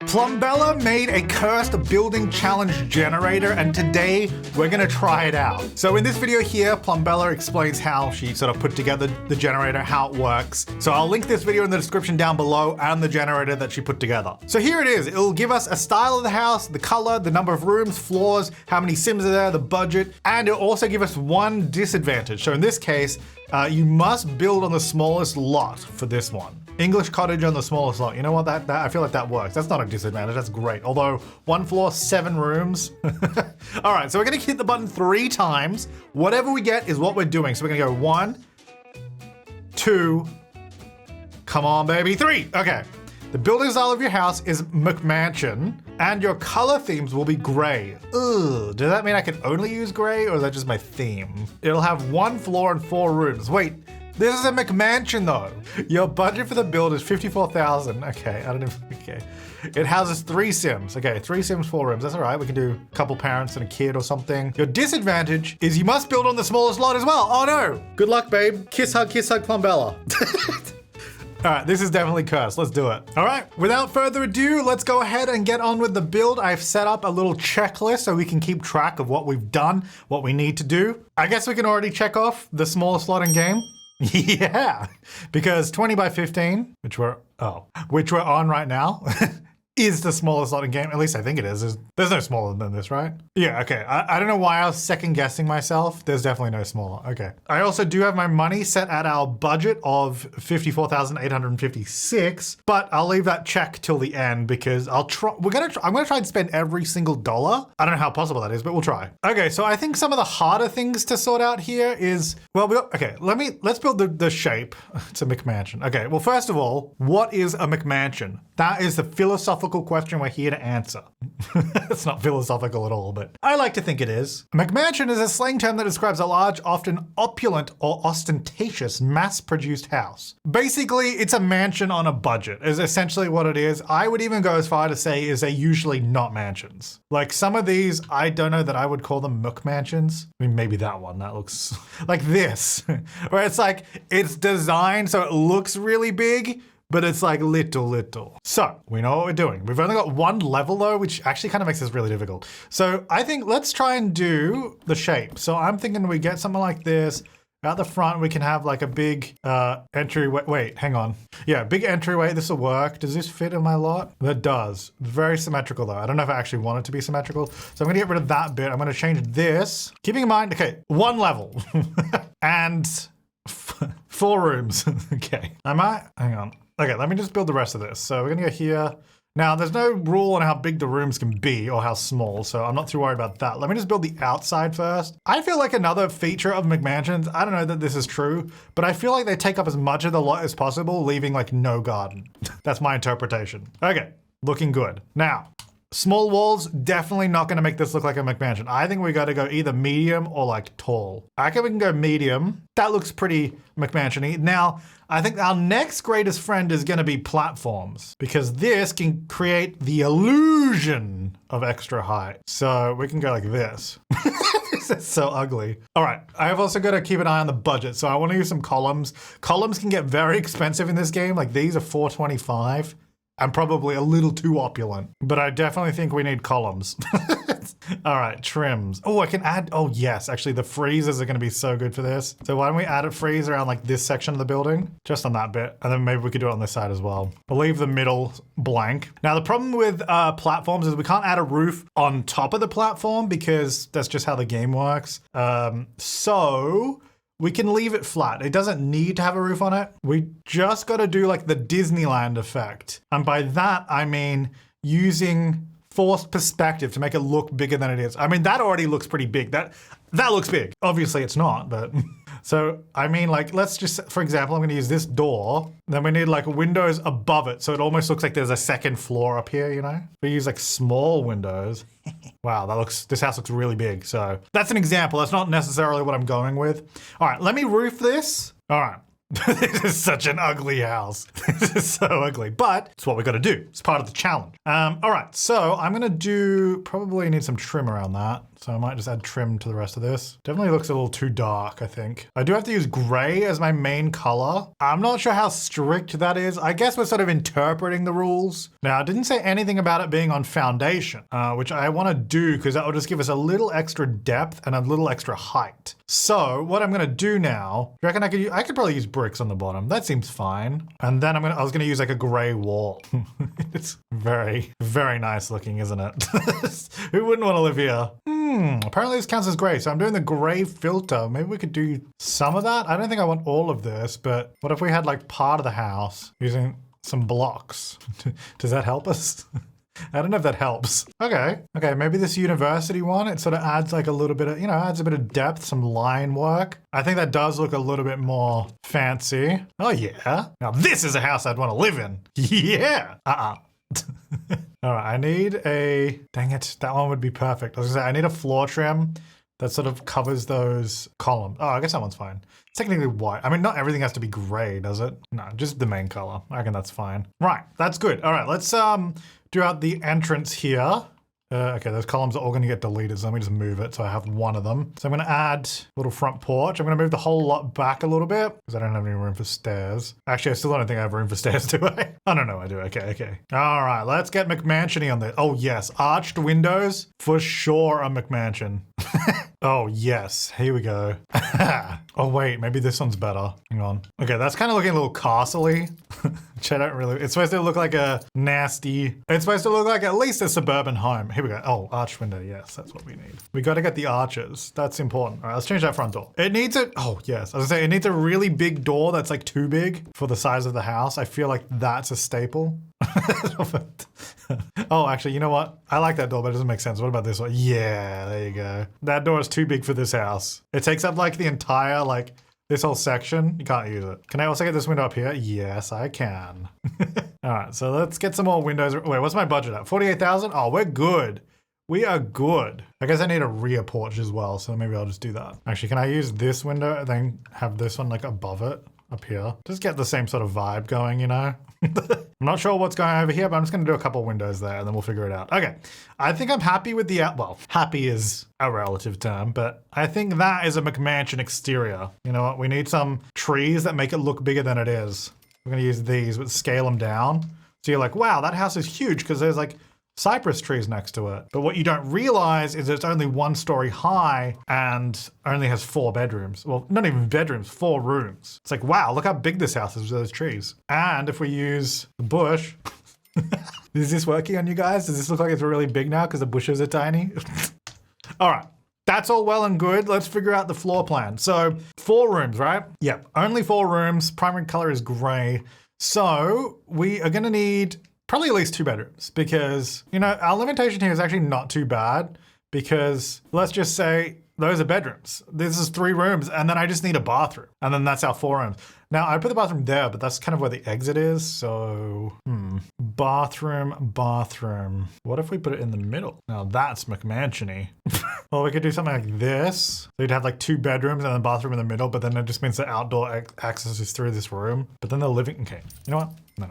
Plumbella made a cursed building challenge generator, and today we're gonna try it out. So in this video here, Plumbella explains how she sort of put together the generator, how it works. So I'll link this video in the description down below and the generator that she put together. So here it is. It'll give us a style of the house, the color, the number of rooms, floors, how many Sims are there, the budget, and it'll also give us one disadvantage. So in this case, you must build on the smallest lot for this one. English cottage on the smallest lot. You know what, that I feel like that works. That's not a disadvantage, that's great. Although, one floor, 7 rooms. All right, so we're gonna hit the button 3 times. Whatever we get is what we're doing. So we're gonna go 1, 2, come on baby, 3. Okay. The building style of your house is McMansion, and your color themes will be gray. Ugh, does that mean I can only use gray, or is that just my theme? It'll have 1 floor and 4 rooms. Wait, this is a McMansion though. Your budget for the build is 54,000. Okay, I don't know, okay. It houses 3 Sims. Okay, 3 Sims, 4 rooms, that's all right. We can do a couple parents and a kid or something. Your disadvantage is you must build on the smallest lot as well. Oh no, good luck babe. Kiss hug Plumbella. All right, this is definitely cursed. Let's do it. All right, without further ado, let's go ahead and get on with the build. I've set up a little checklist so we can keep track of what we've done, what we need to do. I guess we can already check off the smallest slot in game. Yeah, because 20 by 15, which we're on right now, is the smallest slot in game. At least I think it is. There's no smaller than this, right? Yeah, okay. I don't know why I was second guessing myself. There's definitely no smaller. Okay. I also do have my money set at our budget of 54,856, but I'll leave that check till the end because I'm gonna try and spend every single dollar. I don't know how possible that is, but we'll try. Okay, so I think some of the harder things to sort out here is, okay, let's build the shape. It's a McMansion. Okay, well, first of all, what is a McMansion? That is the philosophical question we're here to answer. It's not philosophical at all, but I like to think it is. McMansion is a slang term that describes a large, often opulent or ostentatious, mass-produced house. Basically, it's a mansion on a budget, is essentially what it is. I would even go as far to say is they're usually not mansions. Like some of these, I don't know that I would call them McMansions. I mean, maybe that one, that looks like this, where it's like, it's designed so it looks really big, but it's like little. So we know what we're doing. We've only got 1 level though, which actually kind of makes this really difficult. So I think let's try and do the shape. So I'm thinking we get something like this. At the front, we can have like a big entryway. Wait, hang on. Yeah, big entryway. This will work. Does this fit in my lot? That does. Very symmetrical though. I don't know if I actually want it to be symmetrical. So I'm gonna get rid of that bit. I'm gonna change this. Keeping in mind, okay, 1 level and 4 rooms. Okay, hang on. Okay, let me just build the rest of this. So we're gonna go here. Now, there's no rule on how big the rooms can be or how small, so I'm not too worried about that. Let me just build the outside first. I feel like another feature of McMansions, I don't know that this is true, but I feel like they take up as much of the lot as possible, leaving like no garden. That's my interpretation. Okay, looking good. Now, small walls, definitely not gonna make this look like a McMansion. I think we gotta go either medium or like tall. I reckon we can go medium. That looks pretty McMansion-y. Now, I think our next greatest friend is gonna be platforms because this can create the illusion of extra height. So we can go like this. This is so ugly. All right, I've also got to keep an eye on the budget. So I want to use some columns. Columns can get very expensive in this game. Like these are $425. I'm probably a little too opulent, but I definitely think we need columns. All right, trims. Oh, I can add, oh yes, actually the freezers are gonna be so good for this. So why don't we add a freeze around like this section of the building? Just on that bit. And then maybe we could do it on this side as well. We'll leave the middle blank. Now the problem with platforms is we can't add a roof on top of the platform because that's just how the game works. So we can leave it flat. It doesn't need to have a roof on it. We just gotta do like the Disneyland effect. And by that, I mean using forced perspective to make it look bigger than it is. I mean, that already looks pretty big. That looks big. Obviously it's not, but. So, I mean, like, let's just, for example, I'm gonna use this door. Then we need like windows above it. So it almost looks like there's a second floor up here, you know? We use like small windows. Wow, this house looks really big. So that's an example. That's not necessarily what I'm going with. All right, let me roof this. All right. This is such an ugly house. This is so ugly, but it's what we got to do. It's part of the challenge. All right, so I'm gonna probably need some trim around that. So I might just add trim to the rest of this. Definitely looks a little too dark, I think. I do have to use gray as my main color. I'm not sure how strict that is. I guess we're sort of interpreting the rules. Now, it didn't say anything about it being on foundation, which I want to do because that will just give us a little extra depth and a little extra height. So what I'm going to do now, do you reckon I could probably use bricks on the bottom. That seems fine. And then I was going to use like a gray wall. It's very, very nice looking, isn't it? Who wouldn't want to live here? Apparently this counts as gray, so I'm doing the gray filter. Maybe we could do some of that. I don't think I want all of this, but what if we had like part of the house using some blocks? Does that help us? I don't know if that helps. Okay, maybe this university one, it sort of adds like a little bit of, adds a bit of depth, some line work. I think that does look a little bit more fancy. Oh yeah. Now this is a house I'd want to live in. Yeah. All right, I need dang it, that one would be perfect. I was gonna say, I need a floor trim that sort of covers those columns. Oh, I guess that one's fine. It's technically white. I mean, not everything has to be gray, does it? No, just the main color. I reckon that's fine. Right, that's good. All right, let's do out the entrance here. Okay, those columns are all going to get deleted, so let me just move it so I have one of them. So I'm going to add a little front porch. I'm going to move the whole lot back a little bit because I don't have any room for stairs. Actually, I still don't think I have room for stairs, do I? Oh, no, I do. Okay. All right, let's get McMansion-y on this. Oh, yes, arched windows, for sure a McMansion. Oh, yes, here we go. Oh, wait, maybe this one's better. Hang on. Okay, that's kind of looking a little castle-y, which I don't really, it's supposed to look like a nasty, it's supposed to look like at least a suburban home. Here we go. Oh, arch window. Yes, that's what we need. We got to get the arches. That's important. All right, let's change that front door. It needs oh, yes. I was gonna say, it needs a really big door that's like too big for the size of the house. I feel like that's a staple. Oh, actually, you know what? I like that door, but it doesn't make sense. What about this one? Yeah, there you go. That door is too big for this house. It takes up like the entire, like, this whole section. You can't use it. Can I also get this window up here? Yes, I can. All right, so let's get some more windows. Wait, what's my budget at? 48,000? Oh, we're good. We are good. I guess I need a rear porch as well, so maybe I'll just do that. Actually, can I use this window and then have this one like above it? Up here. Just get the same sort of vibe going, I'm not sure what's going on over here, but I'm just going to do a couple windows there and then we'll figure it out. Okay. I think I'm happy with the, well, happy is a relative term, but I think that is a McMansion exterior. You know what? We need some trees that make it look bigger than it is. We're going to use these, but scale them down. So you're like, wow, that house is huge because there's like cypress trees next to it. But what you don't realize is it's only 1 story high and only has 4 bedrooms. Well, not even bedrooms, 4 rooms. It's like, wow, look how big this house is with those trees. And if we use the bush, is this working on you guys? Does this look like it's really big now because the bushes are tiny? All right. That's all well and good. Let's figure out the floor plan. So 4 rooms, right? Yep, only 4 rooms. Primary color is gray. So we are gonna need probably at least 2 bedrooms because, our limitation here is actually not too bad because let's just say those are bedrooms. This is 3 rooms and then I just need a bathroom and then that's our 4 rooms. Now I put the bathroom there, but that's kind of where the exit is. So, bathroom. What if we put it in the middle? Now that's McMansion-y. Well, we could do something like this. So you'd have like 2 bedrooms and then bathroom in the middle, but then it just means the outdoor access is through this room. But then the living, okay, you know what? No.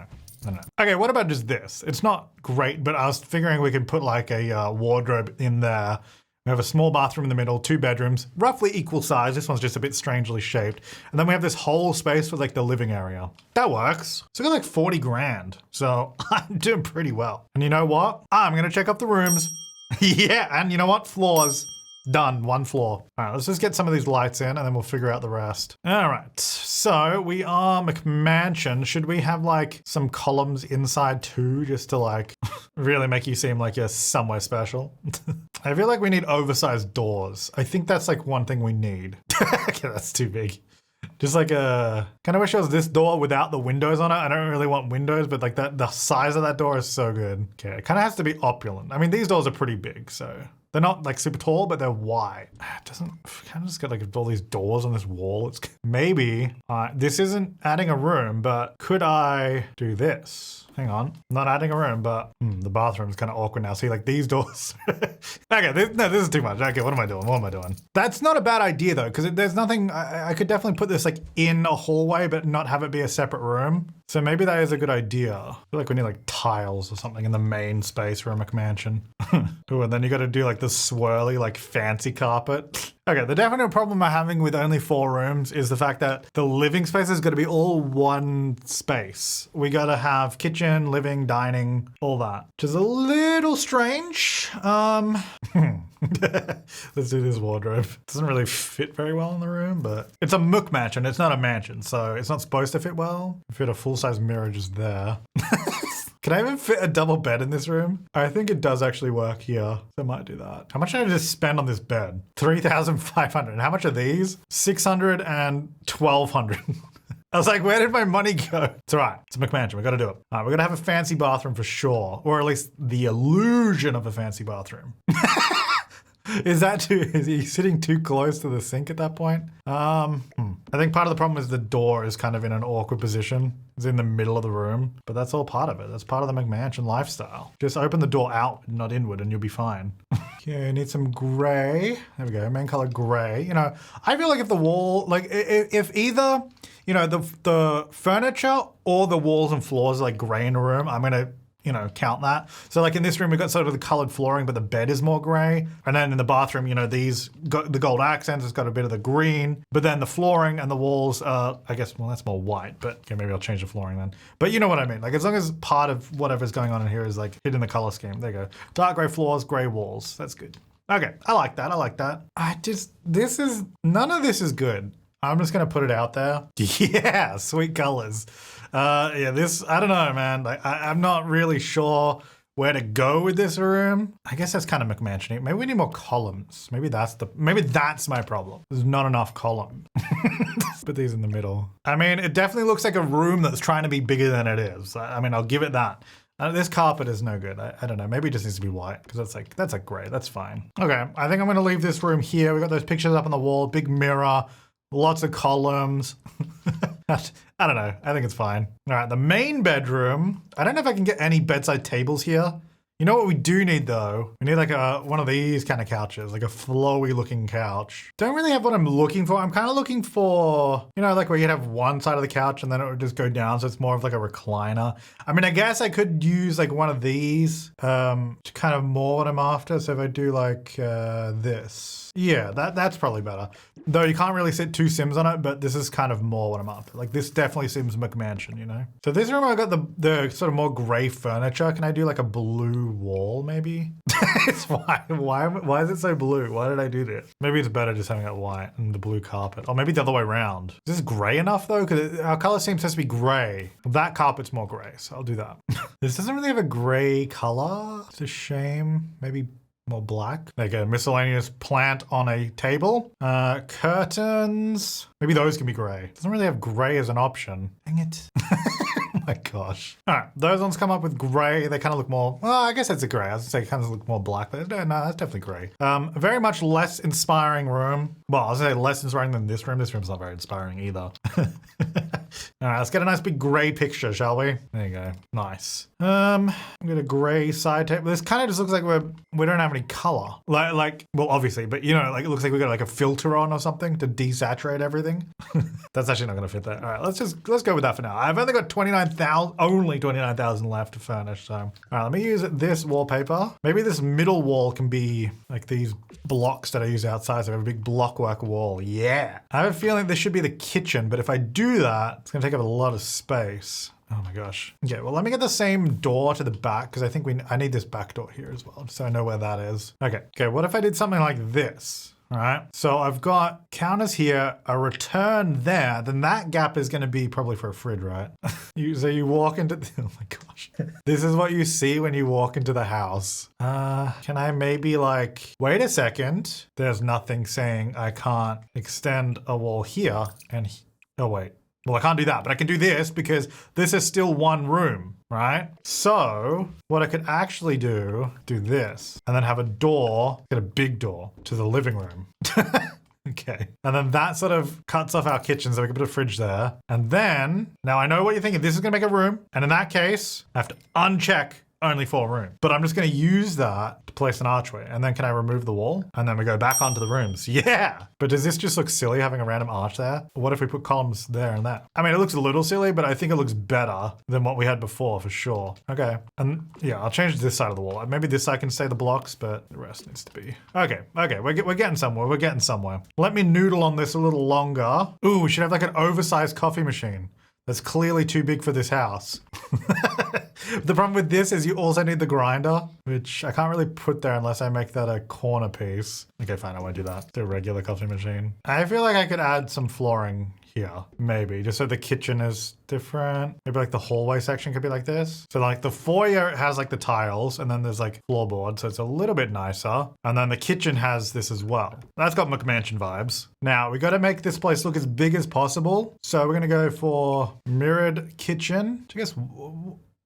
Okay, what about just this? It's not great, but I was figuring we could put like a wardrobe in there. We have a small bathroom in the middle, 2 bedrooms, roughly equal size. This one's just a bit strangely shaped. And then we have this whole space for like the living area. That works. So we got like 40 grand. So I'm doing pretty well. And you know what? I'm gonna check up the rooms. Yeah, and you know what? Floors. Done, 1 floor. All right, let's just get some of these lights in and then we'll figure out the rest. All right, so we are McMansion. Should we have like some columns inside too, just to like really make you seem like you're somewhere special? I feel like we need oversized doors. I think that's like one thing we need. Okay, that's too big. Just like kind of wish it was this door without the windows on it. I don't really want windows, but like that, the size of that door is so good. Okay, it kind of has to be opulent. I mean, these doors are pretty big, so they're not like super tall, but they're wide. It doesn't kind of just get like all these doors on this wall. It's maybe this isn't adding a room, but could I do this? Hang on, not adding a room, but the bathroom's kind of awkward now. See, like these doors. Okay, this is too much. Okay, what am I doing? That's not a bad idea though, because there's nothing, I could definitely put this like in a hallway, but not have it be a separate room. So maybe that is a good idea. I feel like we need like tiles or something in the main space for a McMansion. Ooh, and then you got to do like the swirly, like fancy carpet. Okay, the definite problem I'm having with only 4 rooms is the fact that the living space is going to be all one space. We got to have kitchen, living, dining, all that, which is a little strange. Let's do this wardrobe. It doesn't really fit very well in the room, but it's a McMansion. It's not a mansion, so it's not supposed to fit well. Fit a full-size mirror just there. Can I even fit a double bed in this room? I think it does actually work here. So I might do that. How much did I just spend on this bed? 3,500. And how much are these? 600 and 1,200. I was like, where did my money go? It's all right. It's a McMansion. We got to do it. All right, we're going to have a fancy bathroom for sure. Or at least the illusion of a fancy bathroom. Is he sitting too close to the sink at that point? I think part of the problem is the door is kind of in an awkward position. It's in the middle of the room, but that's all part of it. That's part of the McMansion lifestyle. Just open the door out, not inward, and you'll be fine. Okay, need some gray. There we go, main color gray. You know, I feel like if the wall, like if either, you know, the furniture or the walls and floors are like gray in a room, I'm gonna, you know, count that. So like in this room, we've got sort of the colored flooring, but the bed is more gray. And then in the bathroom, you know, the gold accents, it's got a bit of the green, but then the flooring and the walls are, I guess, well, that's more white, but okay, maybe I'll change the flooring then. But you know what I mean? Like as long as part of whatever's going on in here is like hidden the color scheme. There you go. Dark gray floors, gray walls. That's good. Okay, I like that. I like that. None of this is good. I'm just gonna put it out there. Yeah, sweet colors. Yeah, this, I don't know, man. Like, I'm not really sure where to go with this room. I guess that's kind of McMansion-y. Maybe we need more columns. Maybe that's my problem. There's not enough columns. Put these in the middle. I mean, it definitely looks like a room that's trying to be bigger than it is. I mean, I'll give it that. This carpet is no good. I don't know. Maybe it just needs to be white because that's like gray. That's fine. Okay, I think I'm gonna leave this room here. We got those pictures up on the wall, big mirror, lots of columns. I don't know. I think it's fine. All right, the main bedroom. I don't know if I can get any bedside tables here. You know what we do need though? We need like one of these kind of couches, like a flowy looking couch. Don't really have what I'm looking for. I'm kind of looking for, you know, like where you'd have one side of the couch and then it would just go down. So it's more of like a recliner. I mean, I guess I could use like one of these, to kind of more what I'm after. So if I do like this, yeah, that's probably better. Though you can't really sit 2 Sims on it, but this is kind of more what I'm after. Like this definitely seems McMansion, you know? So this room, I got the sort of more gray furniture. Can I do like a blue wall maybe? It's why is it so blue? Why did I do this? Maybe it's better just having it white and the blue carpet. Or maybe the other way around. Is this gray enough though? Because our color scheme says to be gray. That carpet's more gray, so I'll do that. This doesn't really have a gray color. It's a shame. Maybe more black. There you go, miscellaneous plant on a table. Curtains, maybe those can be gray. Doesn't really have gray as an option. Dang it. Oh my gosh. All right, those ones come up with gray. They kind of look more, well, I guess it's a gray. I was gonna say kind of look more black, but no, that's definitely gray. A very much less inspiring room. Well, I was gonna say less inspiring than this room. This room's not very inspiring either. All right, let's get a nice big gray picture, shall we? There you go, nice. I'm gonna gray side table. This kind of just looks like we don't have any color. Like, well, obviously, but you know, like it looks like we got like a filter on or something to desaturate everything. That's actually not gonna fit there. All right, let's go with that for now. I've only got only 29,000 left to furnish. So, all right, let me use this wallpaper. Maybe this middle wall can be like these blocks that I use outside. So I have a big blockwork wall. Yeah. I have a feeling this should be the kitchen, but if I do that, it's gonna take up a lot of space. Oh my gosh. Okay, well, let me get the same door to the back because I think I need this back door here as well, so I know where that is. Okay, what if I did something like this? All right, so I've got counters here, a return there, then that gap is gonna be probably for a fridge, right? So you walk into, oh my gosh. This is what you see when you walk into the house. Can I maybe like, wait a second. There's nothing saying I can't extend a wall here and, oh wait. Well, I can't do that, but I can do this because this is still one room, right? So what I could actually do this and then have a door, get a big door to the living room. Okay. And then that sort of cuts off our kitchen so we can put a fridge there. And then, now I know what you're thinking. This is gonna make a room. And in that case, I have to uncheck only 4 rooms. But I'm just going to use that to place an archway. And then can I remove the wall? And then we go back onto the rooms. Yeah. But does this just look silly having a random arch there? What if we put columns there and there? I mean, it looks a little silly, but I think it looks better than what we had before for sure. Okay. And yeah, I'll change this side of the wall. Maybe this side can stay the blocks, but the rest needs to be. Okay. Okay. We're getting somewhere. We're getting somewhere. Let me noodle on this a little longer. Ooh, we should have like an oversized coffee machine. That's clearly too big for this house. The problem with this is you also need the grinder, which I can't really put there unless I make that a corner piece. Okay, fine, I won't do that. The regular coffee machine. I feel like I could add some flooring here, maybe, just so the kitchen is different. Maybe like the hallway section could be like this. So like the foyer has like the tiles and then there's like floorboard, so it's a little bit nicer. And then the kitchen has this as well. That's got McMansion vibes. Now we got to make this place look as big as possible. So we're going to go for mirrored kitchen, which I guess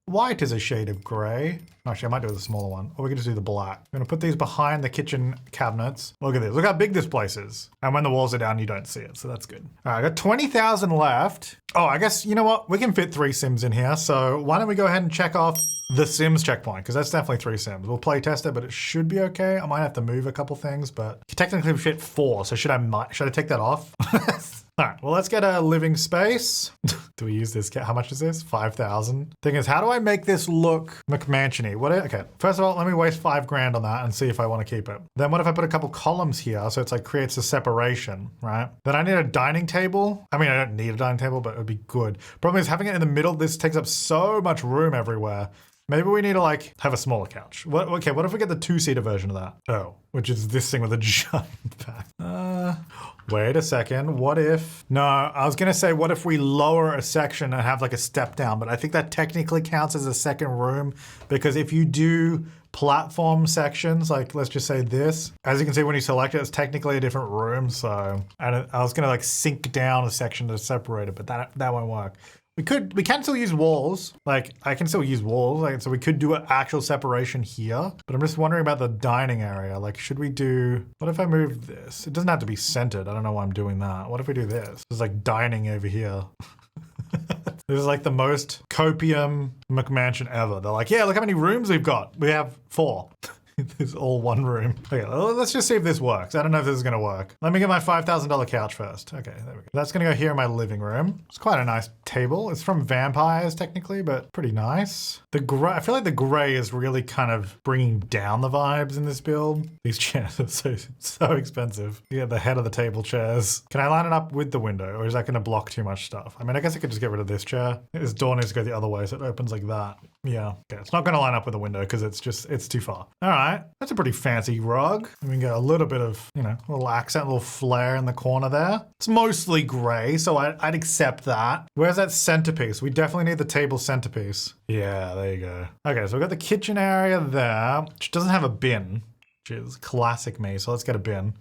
white is a shade of gray. Actually, I might do it with a smaller one. Or we can just do the black. I'm going to put these behind the kitchen cabinets. Look at this. Look how big this place is. And when the walls are down, you don't see it. So that's good. All right, I got 20,000 left. Oh, I guess, you know what? We can fit 3 Sims in here. So why don't we go ahead and check off the Sims checkpoint? Because that's definitely 3 Sims. We'll play test it, but it should be okay. I might have to move a couple things, but technically we fit 4. So should I take that off? All right, well, let's get a living space. Do we use this? How much is this? 5,000. Thing is, how do I make this look McMansion-y? Okay, first of all, let me waste 5 grand on that and see if I want to keep it. Then what if I put a couple columns here so it's like creates a separation, right? Then I need a dining table. I mean, I don't need a dining table, but it would be good. Problem is having it in the middle, this takes up so much room everywhere. Maybe we need to like have a smaller couch. Okay, what if we get the 2-seater version of that? Oh, which is this thing with a giant back. Wait a second. What if, no, I was gonna say, what if we lower a section and have like a step down, but I think that technically counts as a second room because if you do platform sections, like let's just say this, as you can see when you select it, it's technically a different room. So I was gonna like sink down a section to separate it, but that won't work. We can still use walls. Like I can still use walls. Like, so we could do an actual separation here, but I'm just wondering about the dining area. Like, should we do, what if I move this? It doesn't have to be centered. I don't know why I'm doing that. What if we do this? There's like dining over here. This is like the most copium McMansion ever. They're like, yeah, look how many rooms we've got. We have 4. It's all one room. Okay, well, let's just see if this works. I don't know if this is gonna work. Let me get my $5,000 couch first. Okay, there we go. That's gonna go here in my living room. It's quite a nice table. It's from Vampires technically, but pretty nice. The gray, I feel like the gray is really kind of bringing down the vibes in this build. These chairs are so expensive. You get the head of the table chairs. Can I line it up with the window or is that gonna block too much stuff? I mean, I guess I could just get rid of this chair. This door needs to go the other way so it opens like that. Yeah, okay, it's not gonna line up with the window because it's too far. All right, that's a pretty fancy rug. We can get a little bit of, you know, a little accent, a little flare in the corner there. It's mostly gray, so I'd accept that. Where's that centerpiece? We definitely need the table centerpiece. Yeah, there you go. Okay, so we've got the kitchen area there, which doesn't have a bin, which is classic me, so let's get a bin.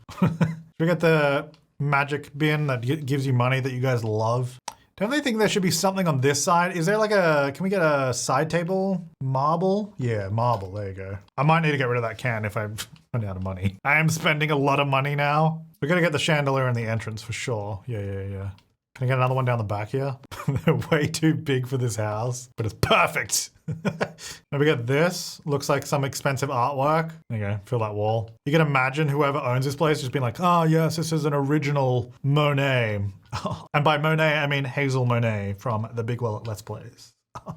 We got the magic bin that gives you money that you guys love. Definitely think there should be something on this side. Is there like can we get a side table? Marble? Yeah, marble, there you go. I might need to get rid of that can if I run out of money. I am spending a lot of money now. We're gonna get the chandelier in the entrance for sure. Yeah. Can I get another one down the back here? They're way too big for this house, but it's perfect. Now we got this. Looks like some expensive artwork. There you go, fill that wall. You can imagine whoever owns this place just being like, oh yes, this is an original Monet. And by Monet, I mean Hazel Monet from the Big Well Let's Plays. All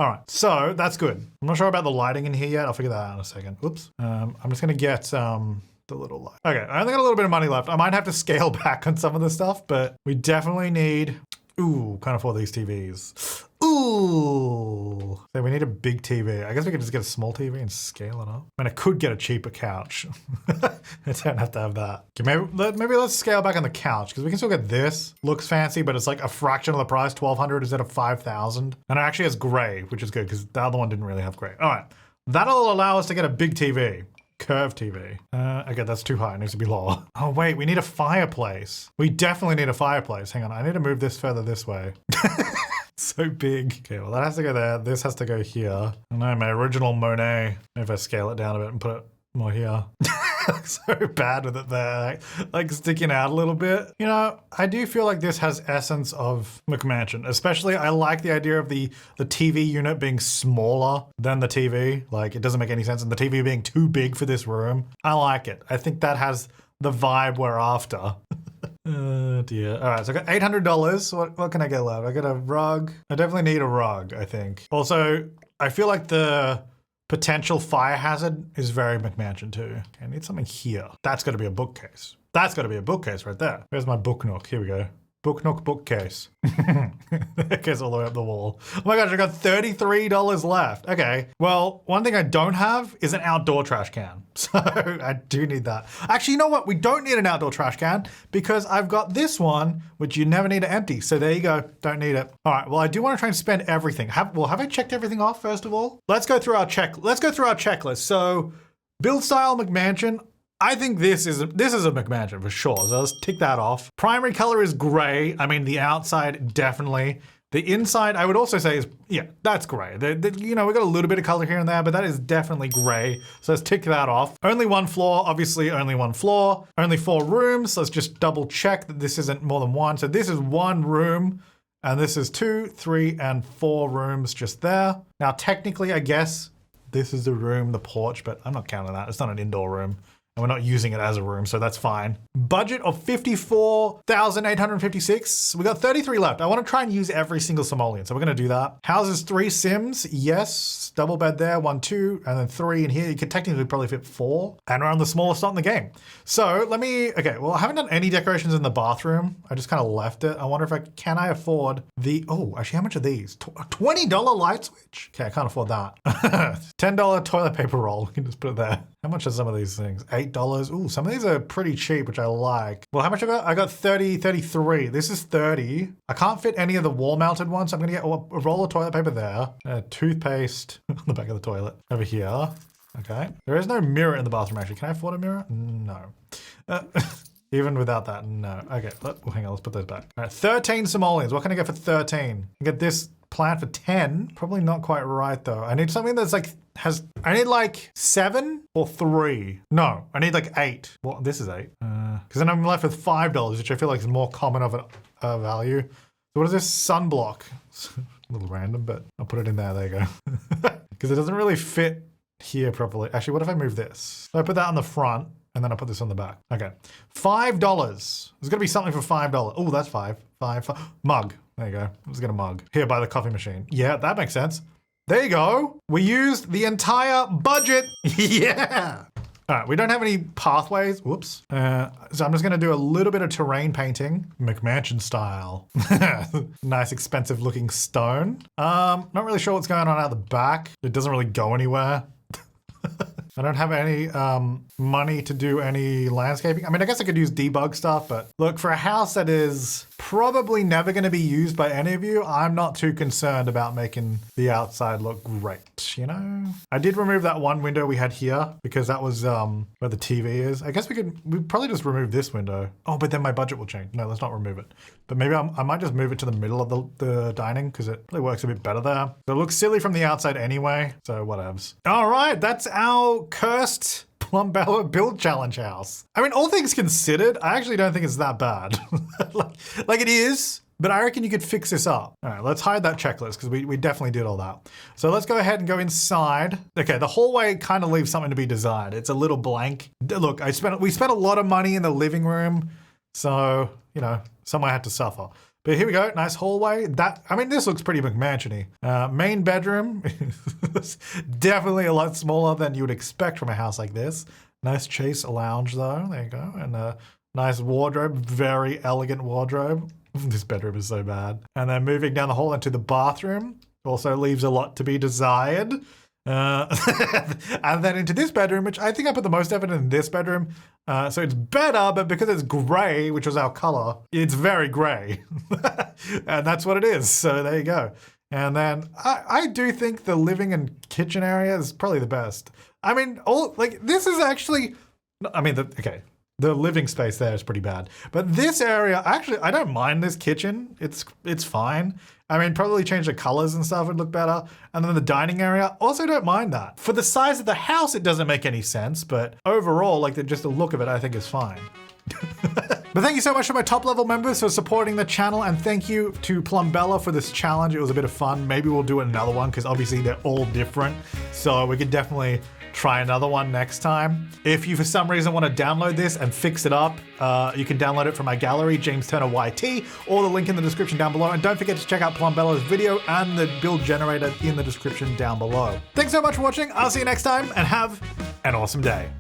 right, so that's good. I'm not sure about the lighting in here yet. I'll figure that out in a second. Oops. I'm just gonna get the little light. Okay, I only got a little bit of money left. I might have to scale back on some of the stuff, but we definitely need, ooh, can't afford these TVs. Ooh. So we need a big TV. I guess we could just get a small TV and scale it up. I mean, I could get a cheaper couch. I don't have to have that. Okay, maybe let's scale back on the couch because we can still get this. Looks fancy, but it's like a fraction of the price, 1,200 instead of 5,000. And it actually has gray, which is good because the other one didn't really have gray. All right, that'll allow us to get a big TV. Curved TV. Okay, that's too high. It needs to be lower. Oh wait, we need a fireplace. We definitely need a fireplace. Hang on, I need to move this further this way. So big. Okay, well that has to go there. This has to go here. I know my original Monet. If I scale it down a bit and put it more here. So bad with it there, like sticking out a little bit. You know, I do feel like this has essence of McMansion. Especially, I like the idea of the TV unit being smaller than the TV. Like, it doesn't make any sense, and the TV being too big for this room. I like it. I think that has the vibe we're after. Oh dear. All right, so I got $800. What can I get left? I got a rug. I definitely need a rug, I think. Also, I feel like the potential fire hazard is very McMansion too. Okay, I need something here. That's got to be a bookcase. That's got to be a bookcase right there. Where's my book nook? Here we go. Book nook bookcase. It goes all the way up the wall. Oh my gosh, I got $33 left. Okay. Well, one thing I don't have is an outdoor trash can. So I do need that. Actually, you know what? We don't need an outdoor trash can because I've got this one, which you never need to empty. So there you go. Don't need it. All right. Well, I do want to try and spend everything. Have I checked everything off first of all? Let's go through our checklist. So build style McMansion. I think this is a McMansion for sure. So let's tick that off. Primary color is gray. I mean, the outside definitely. The inside, I would also say is, yeah, that's gray. You know, we got a little bit of color here and there, but that is definitely gray. So let's tick that off. Only one floor, obviously only one floor. Only 4 rooms. So let's just double check that this isn't more than one. So this is 1 room, and this is 2, 3, and 4 rooms just there. Now, technically, I guess this is the room, the porch, but I'm not counting that. It's not an indoor room. And we're not using it as a room, so that's fine. Budget of 54,856. We got 33 left. I want to try and use every single simoleon, so we're going to do that. Houses 3 Sims, yes. Double bed there, 1, 2, and then 3 in here. You could technically probably fit 4. And we're on the smallest slot in the game. So okay, well, I haven't done any decorations in the bathroom. I just kind of left it. I wonder if can I afford actually, how much are these? $20 light switch? Okay, I can't afford that. $10 toilet paper roll. You can just put it there. How much are some of these things? $8. Ooh, some of these are pretty cheap, which I like. Well, how much I got? I got 33. This is 30. I can't fit any of the wall-mounted ones, so I'm gonna get a roll of toilet paper there. Toothpaste on the back of the toilet over here. Okay. There is no mirror in the bathroom, actually. Can I afford a mirror? No. Even without that, no. Okay, hang on, let's put those back. All right, 13 simoleons. What can I get for 13? I get this plant for 10. Probably not quite right, though. I need something that's like, I need like 7 or 3. No, I need like 8. Well, this is 8. Because then I'm left with $5, which I feel like is more common of a value. So what is this? Sunblock. A little random, but I'll put it in there. There you go. Because it doesn't really fit here properly. Actually, what if I move this? So I put that on the front, and then I put this on the back. Okay. $5. There's gonna be something for $5. Oh, that's 5. 5. Mug. There you go. Let's get a mug. Here by the coffee machine. Yeah, that makes sense. There you go. We used the entire budget. Yeah. All right, we don't have any pathways. Whoops. So I'm just gonna do a little bit of terrain painting, McMansion style. Nice expensive looking stone. Not really sure what's going on out the back. It doesn't really go anywhere. I don't have any money to do any landscaping. I mean, I guess I could use debug stuff, but look, for a house that is probably never going to be used by any of you, I'm not too concerned about making the outside look great, you know? I did remove that one window we had here because that was where the TV is. I guess we'd probably just remove this window. Oh, but then my budget will change. No, let's not remove it. But maybe I might just move it to the middle of the dining because it really works a bit better there. So it looks silly from the outside anyway, so whatevs. All right, that's our cursed Plumbella build challenge house. I mean, all things considered, I actually don't think it's that bad. like it is, but I reckon you could fix this up. All right, let's hide that checklist because we definitely did all that. So let's go ahead and go inside. Okay, the hallway kind of leaves something to be desired. It's a little blank. Look, we spent a lot of money in the living room, so, you know, someone had to suffer. But here we go, nice hallway. This looks pretty McMansion-y. Main bedroom, definitely a lot smaller than you would expect from a house like this. Nice chase lounge though, there you go. And a nice wardrobe, very elegant wardrobe. This bedroom is so bad. And then moving down the hall into the bathroom, also leaves a lot to be desired. And then into this bedroom, which I think I put the most effort in this bedroom. So it's better, but because it's gray, which was our color, it's very gray. And that's what it is. So there you go. And then I do think the living and kitchen area is probably the best. I mean, this is actually, okay. The living space there is pretty bad. But this area, actually, I don't mind this kitchen. It's fine. I mean, probably change the colors and stuff would look better. And then the dining area, also don't mind that. For the size of the house, it doesn't make any sense, but overall, like just the look of it, I think is fine. But thank you so much to my top level members for supporting the channel, and thank you to Plumbella for this challenge. It was a bit of fun. Maybe we'll do another one because obviously they're all different. So we could definitely try another one next time. If you for some reason want to download this and fix it up, you can download it from my gallery, James Turner YT, or the link in the description down below. And don't forget to check out Plumbella's video and the build generator in the description down below. Thanks so much for watching. I'll see you next time and have an awesome day.